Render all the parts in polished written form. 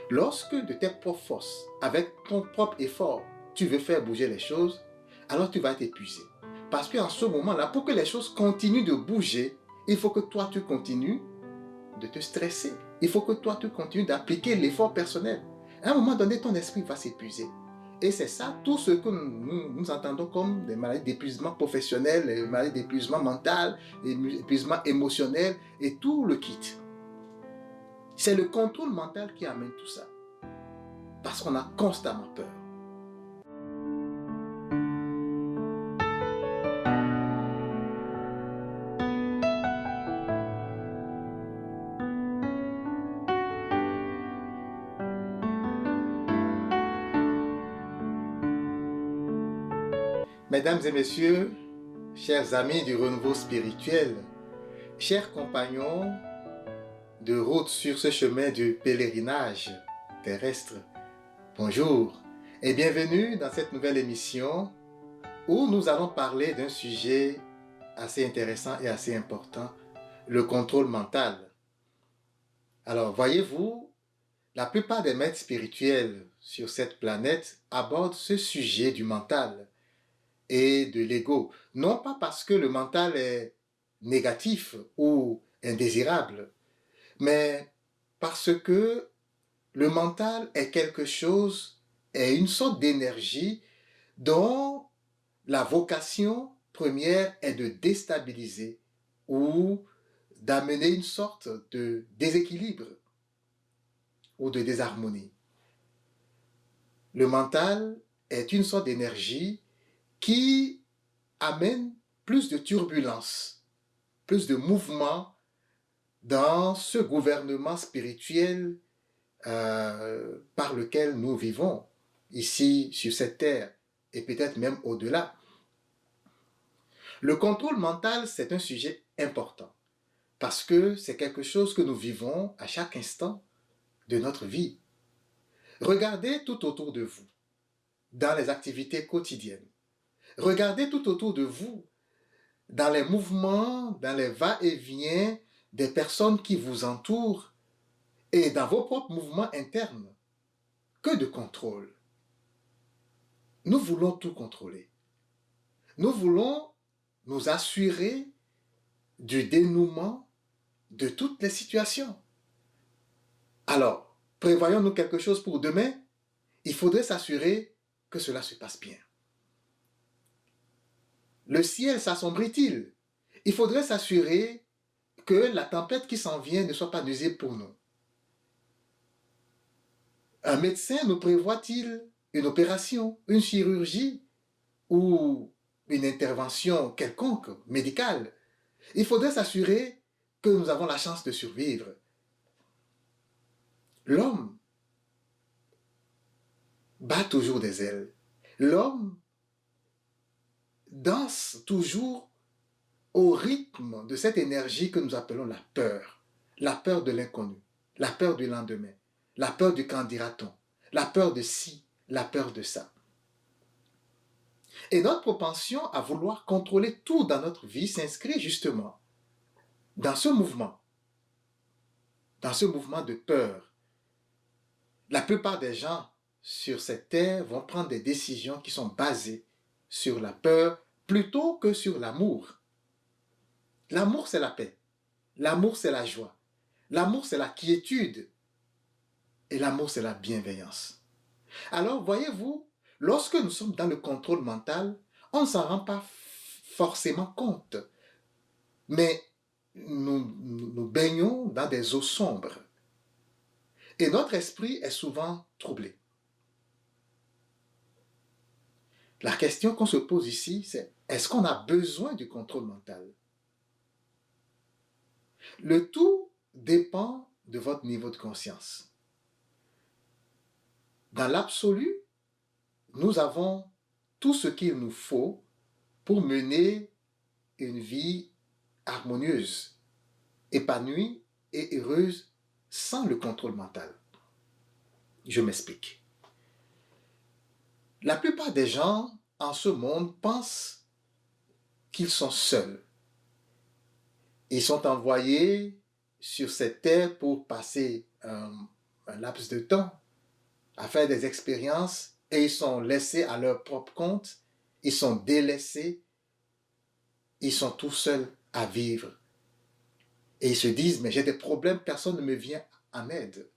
Lorsque de tes propres forces, avec ton propre effort, tu veux faire bouger les choses, alors tu vas t'épuiser. Parce qu'en ce moment-là, pour que les choses continuent de bouger, il faut que toi, tu continues de te stresser. Il faut que toi, tu continues d'appliquer l'effort personnel. À un moment donné, ton esprit va s'épuiser. Et c'est ça, tout ce que nous entendons comme des maladies d'épuisement professionnel, des maladies d'épuisement mental, d'épuisement émotionnel et tout le kit. C'est le contrôle mental qui amène tout ça. Parce qu'on a constamment peur. Mesdames et messieurs, chers amis du renouveau spirituel, chers compagnons de route sur ce chemin du pèlerinage terrestre, bonjour et bienvenue dans cette nouvelle émission où nous allons parler d'un sujet assez intéressant et assez important, le contrôle mental. Alors, voyez-vous, la plupart des maîtres spirituels sur cette planète abordent ce sujet du mental et de l'ego. Non pas parce que le mental est négatif ou indésirable, mais parce que le mental est quelque chose, est une sorte d'énergie dont la vocation première est de déstabiliser ou d'amener une sorte de déséquilibre ou de désharmonie. Le mental est une sorte d'énergie qui amène plus de turbulence, plus de mouvement dans ce gouvernement spirituel par lequel nous vivons ici sur cette terre et peut-être même au-delà. Le contrôle mental, c'est un sujet important parce que c'est quelque chose que nous vivons à chaque instant de notre vie. Regardez tout autour de vous, dans les activités quotidiennes. Regardez tout autour de vous, dans les mouvements, dans les va-et-vient des personnes qui vous entourent et dans vos propres mouvements internes. Que de contrôle. Nous voulons tout contrôler. Nous voulons nous assurer du dénouement de toutes les situations. Alors, prévoyons-nous quelque chose pour demain? Il faudrait s'assurer que cela se passe bien. Le ciel s'assombrit-il? Il faudrait s'assurer que la tempête qui s'en vient ne soit pas nuisible pour nous. Un médecin nous prévoit-il une opération, une chirurgie ou une intervention quelconque médicale? Il faudrait s'assurer que nous avons la chance de survivre. L'homme bat toujours des ailes. L'homme danse toujours au rythme de cette énergie que nous appelons la peur de l'inconnu, la peur du lendemain, la peur du qu'en dira-t-on, la peur de ci, la peur de ça. Et notre propension à vouloir contrôler tout dans notre vie s'inscrit justement dans ce mouvement de peur. La plupart des gens sur cette terre vont prendre des décisions qui sont basées sur la peur plutôt que sur l'amour. L'amour, c'est la paix. L'amour, c'est la joie. L'amour, c'est la quiétude. Et l'amour, c'est la bienveillance. Alors, voyez-vous, lorsque nous sommes dans le contrôle mental, on ne s'en rend pas forcément compte. Mais nous baignons dans des eaux sombres. Et notre esprit est souvent troublé. La question qu'on se pose ici, c'est est-ce qu'on a besoin du contrôle mental? Le tout dépend de votre niveau de conscience. Dans l'absolu, nous avons tout ce qu'il nous faut pour mener une vie harmonieuse, épanouie et heureuse sans le contrôle mental. Je m'explique. La plupart des gens en ce monde pensent qu'ils sont seuls. Ils sont envoyés sur cette terre pour passer un un laps de temps à faire des expériences et ils sont laissés à leur propre compte, ils sont délaissés, ils sont tout seuls à vivre. Et ils se disent, mais j'ai des problèmes, personne ne me vient en aide.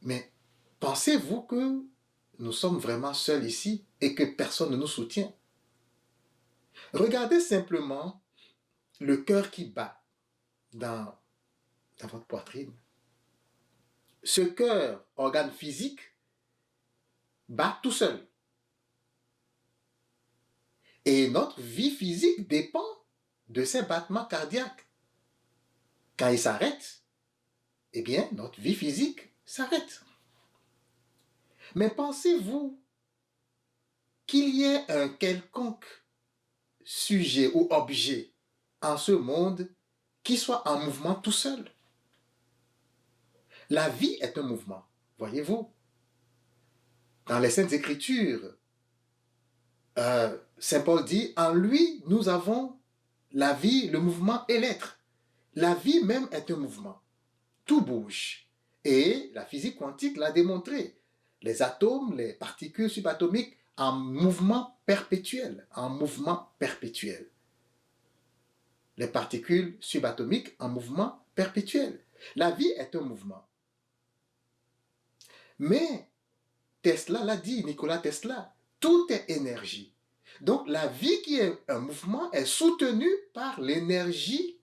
Mais pensez-vous que nous sommes vraiment seuls ici et que personne ne nous soutient? Regardez simplement le cœur qui bat dans votre poitrine. Ce cœur, organe physique, bat tout seul. Et notre vie physique dépend de ces battements cardiaques. Quand ils s'arrêtent, eh bien, notre vie physique s'arrête. Mais pensez-vous qu'il y ait un quelconque sujet ou objet en ce monde qui soit en mouvement tout seul? La vie est un mouvement, voyez-vous. Dans les Saintes Écritures, Saint Paul dit, en lui, nous avons la vie, le mouvement et l'être. La vie même est un mouvement. Tout bouge. Et la physique quantique l'a démontré. Les atomes, les particules subatomiques en mouvement perpétuel. En mouvement perpétuel. Les particules subatomiques en mouvement perpétuel. La vie est un mouvement. Mais Tesla l'a dit, Nikola Tesla, tout est énergie. Donc la vie qui est un mouvement est soutenue par l'énergie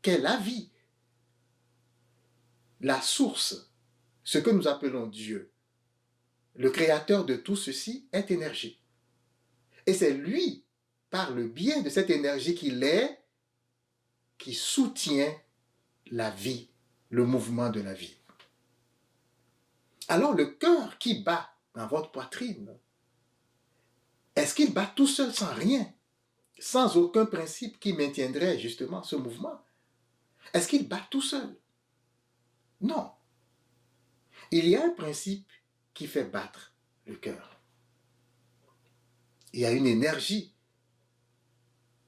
qu'est la vie. La source, ce que nous appelons Dieu, le créateur de tout ceci, est énergie. Et c'est lui, par le biais de cette énergie qu'il est, qui soutient la vie, le mouvement de la vie. Alors le cœur qui bat dans votre poitrine, est-ce qu'il bat tout seul sans rien, sans aucun principe qui maintiendrait justement ce mouvement? Est-ce qu'il bat tout seul? Non. Il y a un principe qui fait battre le cœur. Il y a une énergie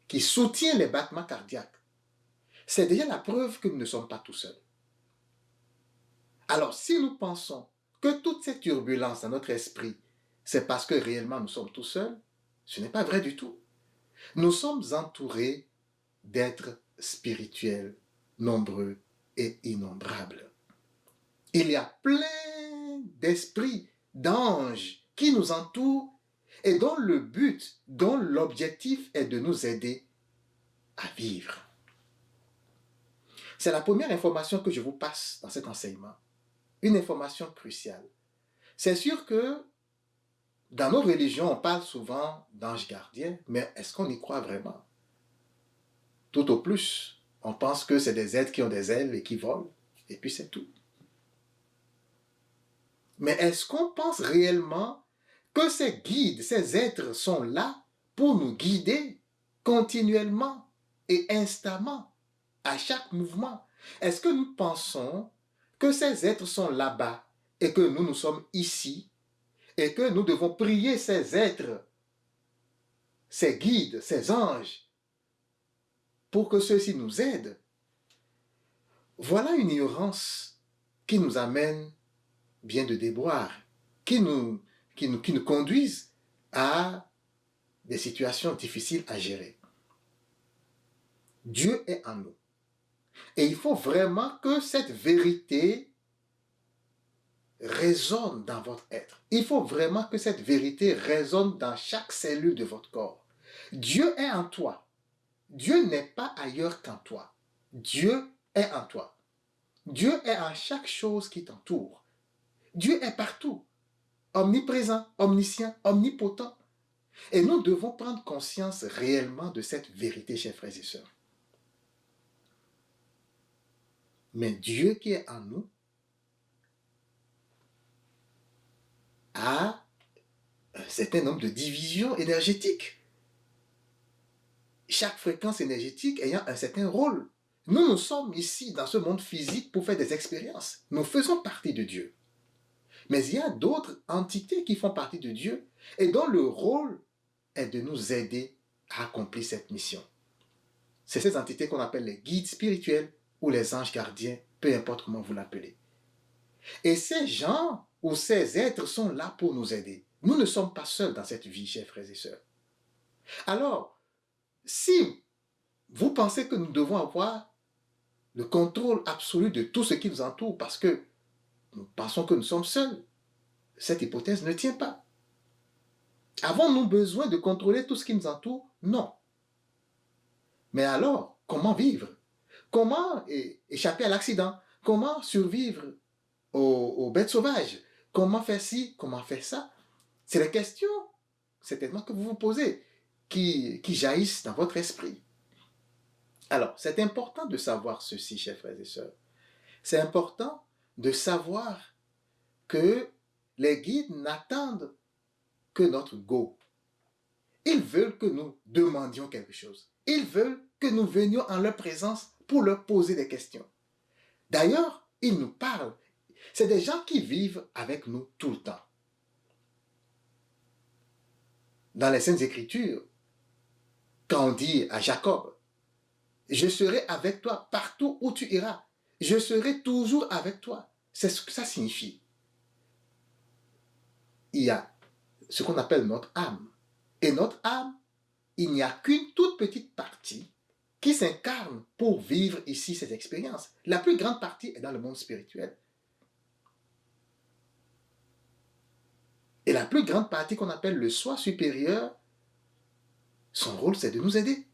qui soutient les battements cardiaques. C'est déjà la preuve que nous ne sommes pas tout seuls. Alors, si nous pensons que toute cette turbulence dans notre esprit, c'est parce que réellement nous sommes tout seuls, ce n'est pas vrai du tout. Nous sommes entourés d'êtres spirituels, nombreux et innombrables. Il y a plein d'esprits, d'anges qui nous entourent et dont le but, dont l'objectif est de nous aider à vivre. C'est la première information que je vous passe dans cet enseignement. Une information cruciale. C'est sûr que dans nos religions, on parle souvent d'anges gardiens, mais est-ce qu'on y croit vraiment? Tout au plus, on pense que c'est des êtres qui ont des ailes et qui volent, et puis c'est tout. Mais est-ce qu'on pense réellement que ces guides, ces êtres sont là pour nous guider continuellement et instamment à chaque mouvement? Est-ce que nous pensons que ces êtres sont là-bas et que nous sommes ici et que nous devons prier ces êtres, ces guides, ces anges pour que ceux-ci nous aident? Voilà une ignorance qui nous amène bien de déboires, qui nous conduisent à des situations difficiles à gérer. Dieu est en nous. Et il faut vraiment que cette vérité résonne dans votre être. Il faut vraiment que cette vérité résonne dans chaque cellule de votre corps. Dieu est en toi. Dieu n'est pas ailleurs qu'en toi. Dieu est en toi. Dieu est en chaque chose qui t'entoure. Dieu est partout, omniprésent, omniscient, omnipotent. Et nous devons prendre conscience réellement de cette vérité, chers frères et sœurs. Mais Dieu qui est en nous a un certain nombre de divisions énergétiques. Chaque fréquence énergétique ayant un certain rôle. Nous sommes ici dans ce monde physique pour faire des expériences. Nous faisons partie de Dieu. Mais il y a d'autres entités qui font partie de Dieu et dont le rôle est de nous aider à accomplir cette mission. C'est ces entités qu'on appelle les guides spirituels ou les anges gardiens, peu importe comment vous l'appelez. Et ces gens ou ces êtres sont là pour nous aider. Nous ne sommes pas seuls dans cette vie, chers frères et sœurs. Alors, si vous pensez que nous devons avoir le contrôle absolu de tout ce qui nous entoure parce que nous pensons que nous sommes seuls, cette hypothèse ne tient pas. Avons-nous besoin de contrôler tout ce qui nous entoure? Non. Mais alors, comment vivre? Comment échapper à l'accident? Comment survivre aux bêtes sauvages? Comment faire ci? Comment faire ça? C'est les questions, certainement, que vous vous posez, qui jaillissent dans votre esprit. Alors, c'est important de savoir ceci, chers frères et sœurs. C'est important de savoir que les guides n'attendent que notre go. Ils veulent que nous demandions quelque chose. Ils veulent que nous venions en leur présence pour leur poser des questions. D'ailleurs, ils nous parlent. C'est des gens qui vivent avec nous tout le temps. Dans les Saintes Écritures, quand on dit à Jacob, je serai avec toi partout où tu iras. Je serai toujours avec toi. C'est ce que ça signifie. Il y a ce qu'on appelle notre âme. Et notre âme, il n'y a qu'une toute petite partie qui s'incarne pour vivre ici ces expériences. La plus grande partie est dans le monde spirituel. Et la plus grande partie qu'on appelle le soi supérieur, son rôle c'est de nous aider.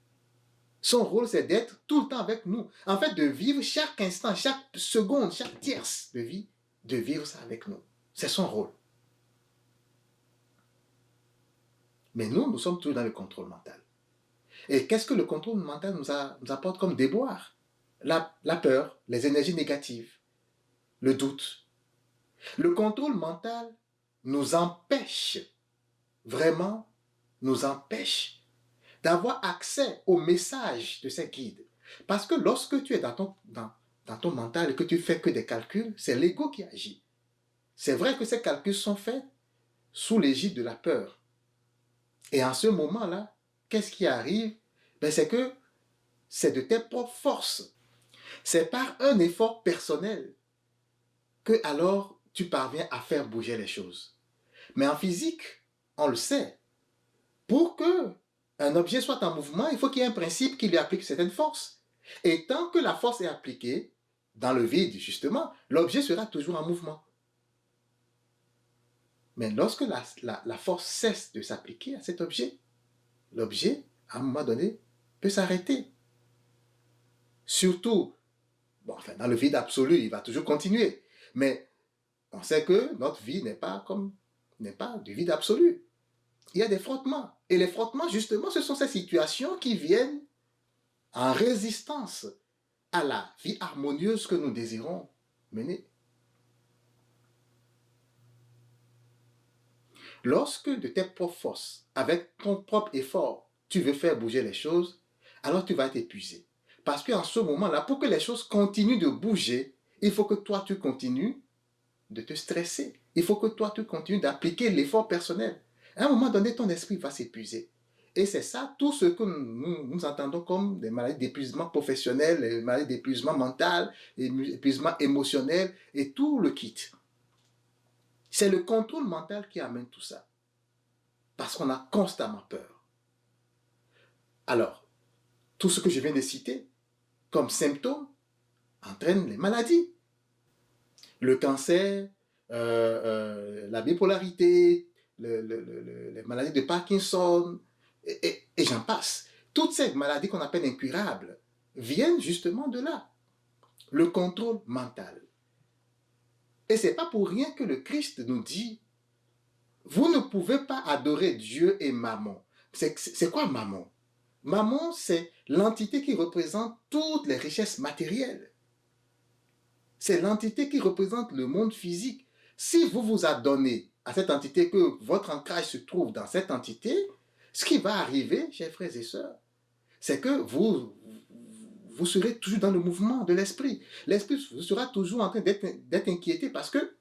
Son rôle c'est d'être tout le temps avec nous. En fait, de vivre chaque instant, chaque seconde, chaque tierce de vie, de vivre ça avec nous. C'est son rôle. Mais nous sommes toujours dans le contrôle mental. Et qu'est-ce que le contrôle mental nous apporte comme déboire? La peur, les énergies négatives, le doute. Le contrôle mental nous empêche, vraiment nous empêche d'avoir accès au message de ces guides. Parce que lorsque tu es dans ton mental et que tu fais que des calculs, c'est l'ego qui agit. C'est vrai que ces calculs sont faits sous l'égide de la peur. Et en ce moment-là, qu'est-ce qui arrive? C'est que c'est de tes propres forces. C'est par un effort personnel que alors tu parviens à faire bouger les choses. Mais en physique, on le sait, pour que un objet soit en mouvement, il faut qu'il y ait un principe qui lui applique certaines forces. Et tant que la force est appliquée, dans le vide justement, l'objet sera toujours en mouvement. Mais lorsque la force cesse de s'appliquer à cet objet, l'objet, à un moment donné, peut s'arrêter. Surtout, dans le vide absolu, il va toujours continuer. Mais on sait que notre vie n'est pas du vide absolu. Il y a des frottements. Et les frottements, justement, ce sont ces situations qui viennent en résistance à la vie harmonieuse que nous désirons mener. Lorsque de tes propres forces, avec ton propre effort, tu veux faire bouger les choses, alors tu vas t'épuiser. Parce qu'en ce moment-là, pour que les choses continuent de bouger, il faut que toi, tu continues de te stresser. Il faut que toi, tu continues d'appliquer l'effort personnel. À un moment donné, ton esprit va s'épuiser. Et c'est ça, tout ce que nous entendons comme des maladies d'épuisement professionnel, des maladies d'épuisement mental, épuisement émotionnel et tout le kit. C'est le contrôle mental qui amène tout ça. Parce qu'on a constamment peur. Alors, tout ce que je viens de citer comme symptômes entraîne les maladies. Le cancer, la bipolarité, les maladies de Parkinson, et j'en passe. Toutes ces maladies qu'on appelle incurables viennent justement de là. Le contrôle mental. Et ce n'est pas pour rien que le Christ nous dit, vous ne pouvez pas adorer Dieu et Mammon. C'est quoi Mammon? Mammon, c'est l'entité qui représente toutes les richesses matérielles. C'est l'entité qui représente le monde physique. Si vous vous adonnez à cette entité, que votre ancrage se trouve dans cette entité, ce qui va arriver, chers frères et sœurs, c'est que vous serez toujours dans le mouvement de l'esprit. L'esprit sera toujours en train d'être inquiété parce que